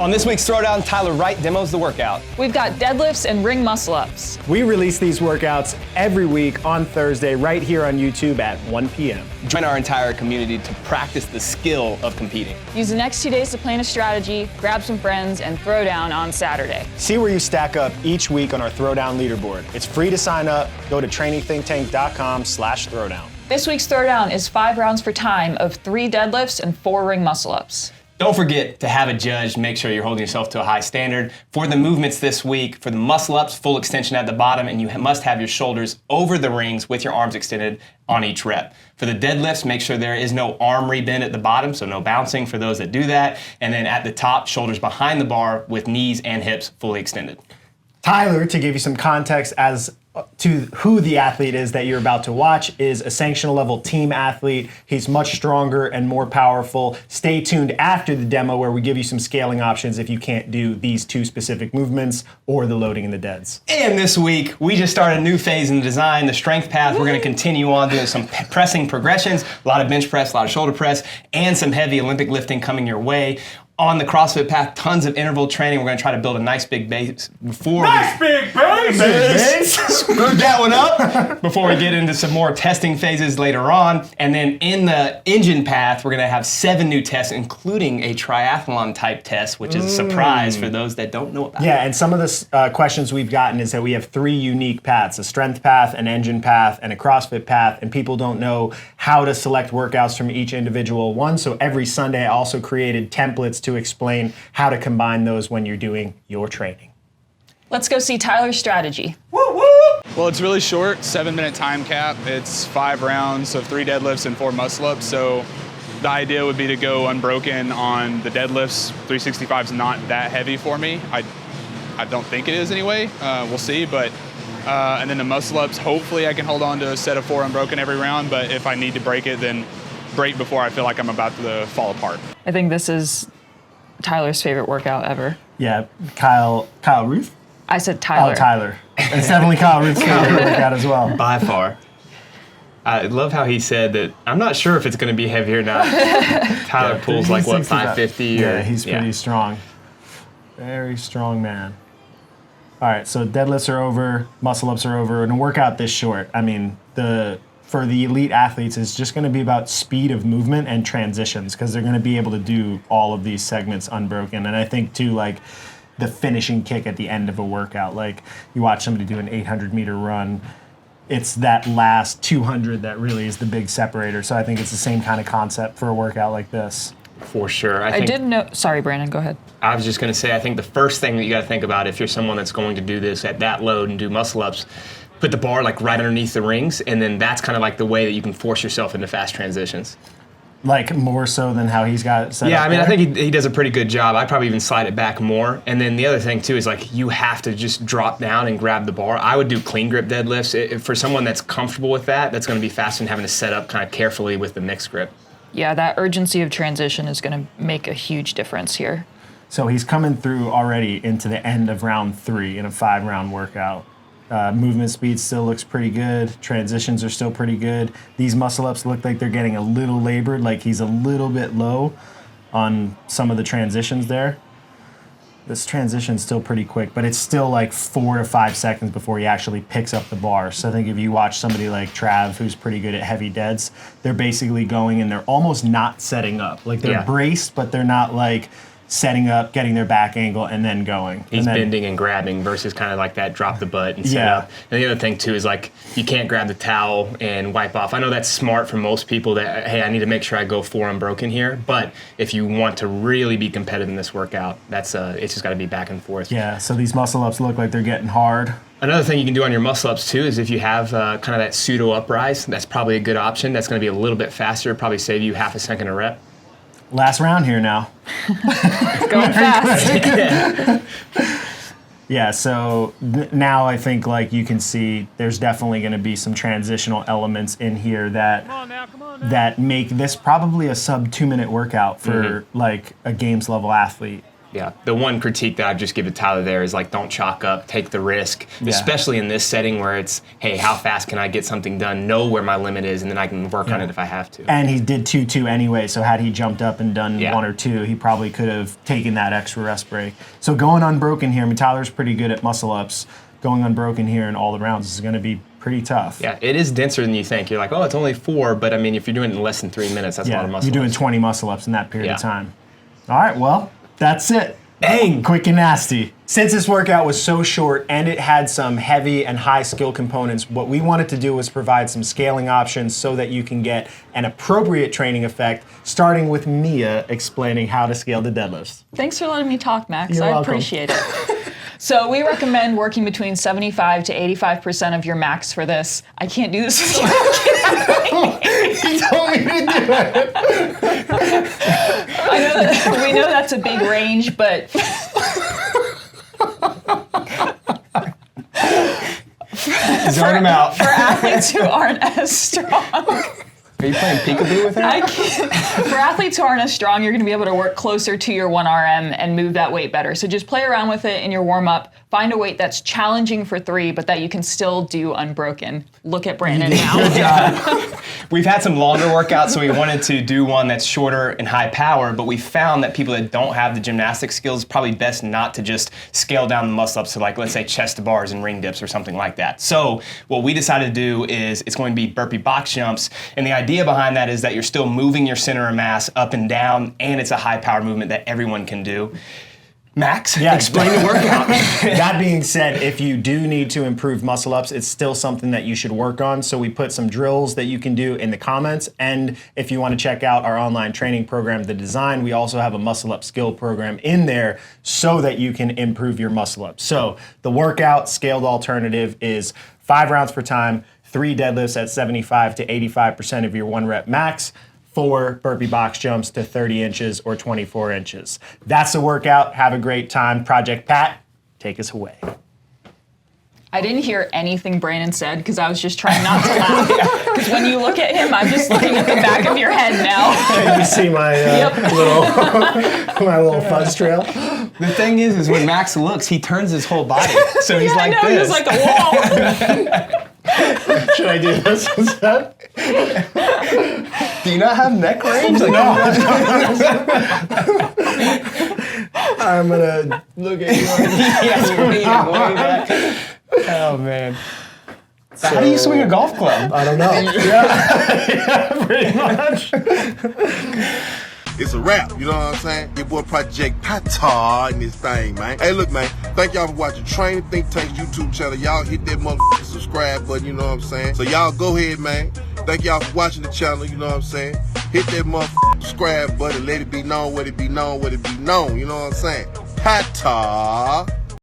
On this week's Throwdown, Tyler Wright demos the workout. We've got deadlifts and ring muscle-ups. We release these workouts every week on Thursday right here on YouTube at 1 p.m. Join our entire community to practice the skill of competing. Use the next 2 days to plan a strategy, grab some friends, and throw down on Saturday. See where you stack up each week on our Throwdown leaderboard. It's free to sign up. Go to trainingthinktank.com/throwdown. This week's Throwdown is 5 rounds for time of 3 deadlifts and 4 ring muscle-ups. Don't forget to have a judge. Make sure you're holding yourself to a high standard. For the movements this week, for the muscle-ups, full extension at the bottom, and you must have your shoulders over the rings with your arms extended on each rep. For the deadlifts, make sure there is no arm rebend at the bottom, so no bouncing for those that do that. And then at the top, shoulders behind the bar with knees and hips fully extended. Tyler, to give you some context as to who the athlete is that you're about to watch, is a sanctional level team athlete. He's much stronger and more powerful. Stay tuned after the demo where we give you some scaling options if you can't do these 2 specific movements or the loading and the deads. And this week, we just started a new phase in the design, the strength path. We're gonna continue on doing some pressing progressions, a lot of bench press, a lot of shoulder press, and some heavy Olympic lifting coming your way. On the CrossFit path, tons of interval training. We're gonna try to build a nice big base before Big base! Screw that one up before we get into some more testing phases later on. And then in the engine path, we're gonna have 7 new tests, including a triathlon type test, which is a surprise for those that don't know about it. Yeah, and some of the questions we've gotten is that we have 3 unique paths, a strength path, an engine path, and a CrossFit path, and people don't know how to select workouts from each individual one. So every Sunday, I also created templates to explain how to combine those when you're doing your training. Let's go see Tyler's strategy. Woo woo! Well, it's really short, 7-minute time cap. It's 5 rounds of 3 deadlifts and 4 muscle-ups. So the idea would be to go unbroken on the deadlifts. 365 is not that heavy for me. I don't think it is anyway. We'll see. But and then the muscle-ups, hopefully I can hold on to a set of 4 unbroken every round. But if I need to break it, then break before I feel like I'm about to fall apart. I think this is Tyler's favorite workout ever. Yeah, Kyle Ruth? I said Tyler. Oh, Tyler. It's definitely Kyle Ruth's favorite workout as well. By far. I love how he said that, I'm not sure if it's going to be heavy or not. Tyler pulls like, what, 550? Yeah, he's pretty strong. Very strong man. All right, so deadlifts are over, muscle-ups are over, and a workout this short, I mean, for the elite athletes, it's just going to be about speed of movement and transitions because they're going to be able to do all of these segments unbroken. And I think, too, like, the finishing kick at the end of a workout. Like, you watch somebody do an 800-meter run, it's that last 200 that really is the big separator. So I think it's the same kind of concept for a workout like this. For sure. I didn't know. Sorry, Brandon, go ahead. I was just going to say, I think the first thing that you got to think about if you're someone that's going to do this at that load and do muscle-ups, put the bar like right underneath the rings, and then that's kind of like the way that you can force yourself into fast transitions. Like more so than how he's got it set up. Yeah, I mean, I think he does a pretty good job. I'd probably even slide it back more. And then the other thing, too, is like you have to just drop down and grab the bar. I would do clean grip deadlifts. For someone that's comfortable with that, that's going to be faster than having to set up kind of carefully with the mixed grip. Yeah, that urgency of transition is going to make a huge difference here. So he's coming through already into the end of round 3 in a 5-round workout. Movement speed still looks pretty good. Transitions are still pretty good. These muscle-ups look like they're getting a little labored, like he's a little bit low on some of the transitions there. This transition's still pretty quick, but it's still like 4 to 5 seconds before he actually picks up the bar. So I think if you watch somebody like Trav, who's pretty good at heavy deads, they're basically going and they're almost not setting up. Like they're braced, but they're not like setting up, getting their back angle, and then going. He's bending and grabbing versus kind of like that drop the butt and set up. And the other thing, too, is like you can't grab the towel and wipe off. I know that's smart for most people that, hey, I need to make sure I go 4 unbroken here. But if you want to really be competitive in this workout, that's it's just got to be back and forth. Yeah, so these muscle-ups look like they're getting hard. Another thing you can do on your muscle-ups, too, is if you have kind of that pseudo-uprise, that's probably a good option. That's going to be a little bit faster, probably save you half a second a rep. Last round here now. Going fast. Yeah, so now I think like you can see there's definitely going to be some transitional elements in here that that make this probably a sub 2-minute workout for like a games level athlete. Yeah, the one critique that I'd just give to Tyler there is like, don't chalk up, take the risk, especially in this setting where it's, hey, how fast can I get something done, know where my limit is, and then I can work on it if I have to. And he did 2-2 anyway, so had he jumped up and done 1 or 2, he probably could have taken that extra rest break. So going unbroken here, I mean, Tyler's pretty good at muscle ups. Going unbroken here in all the rounds is going to be pretty tough. Yeah, it is denser than you think. You're like, oh, it's only 4, but I mean, if you're doing it in less than 3 minutes, that's a lot of muscle you're doing ups. 20 muscle ups in that period of time. All right, well, that's it. Dang. Quick and nasty. Since this workout was so short and it had some heavy and high skill components, what we wanted to do was provide some scaling options so that you can get an appropriate training effect, starting with Mia explaining how to scale the deadlifts. Thanks for letting me talk, Max. You're I welcome. appreciate it. So we recommend working between 75 to 85% of your max for this. I can't do this with you. He told me to do it. I know that, we know that's a big range, but Zone him out. for athletes who aren't as strong, Are you playing peekaboo with her? I can't. For athletes who aren't as strong, you're going to be able to work closer to your 1 RM and move that weight better. So just play around with it in your warm-up. Find a weight that's challenging for 3, but that you can still do unbroken. Look at Brandon now. We've had some longer workouts, so we wanted to do one that's shorter and high power, but we found that people that don't have the gymnastic skills, probably best not to just scale down the muscle ups to, like, let's say chest to bars and ring dips or something like that. So what we decided to do is it's going to be burpee box jumps, and the idea behind that is that you're still moving your center of mass up and down, and it's a high power movement that everyone can do. Max, explain the workout. That being said, if you do need to improve muscle ups, it's still something that you should work on. So we put some drills that you can do in the comments. And if you want to check out our online training program, The Design, we also have a muscle up skill program in there so that you can improve your muscle ups. So the workout scaled alternative is 5 rounds per time, 3 deadlifts at 75 to 85% of your 1 rep max, 4 burpee box jumps to 30 inches or 24 inches. That's the workout. Have a great time. Project Pat, take us away. I didn't hear anything Brandon said because I was just trying not to laugh. Because when you look at him, I'm just looking at the back of your head now. Can you see my my little fuzz trail? The thing is when Max looks, he turns his whole body. So he's like I know, this. he's like a wall. Should I do this instead? Do you not have neck range? Like, No. I'm gonna look at you. Yes, way back. Oh man. How do you swing a golf club? I don't know. Yeah, pretty much. It's a wrap, you know what I'm saying? Your boy Project Pata in this thing, man. Hey, look, man, thank y'all for watching Training Think Tank's YouTube channel. Y'all hit that motherfucking subscribe button, you know what I'm saying? So y'all go ahead, man. Thank y'all for watching the channel, you know what I'm saying? Hit that motherfucking subscribe button. Let it be known, what it be known, what it be known, you know what I'm saying? Pata.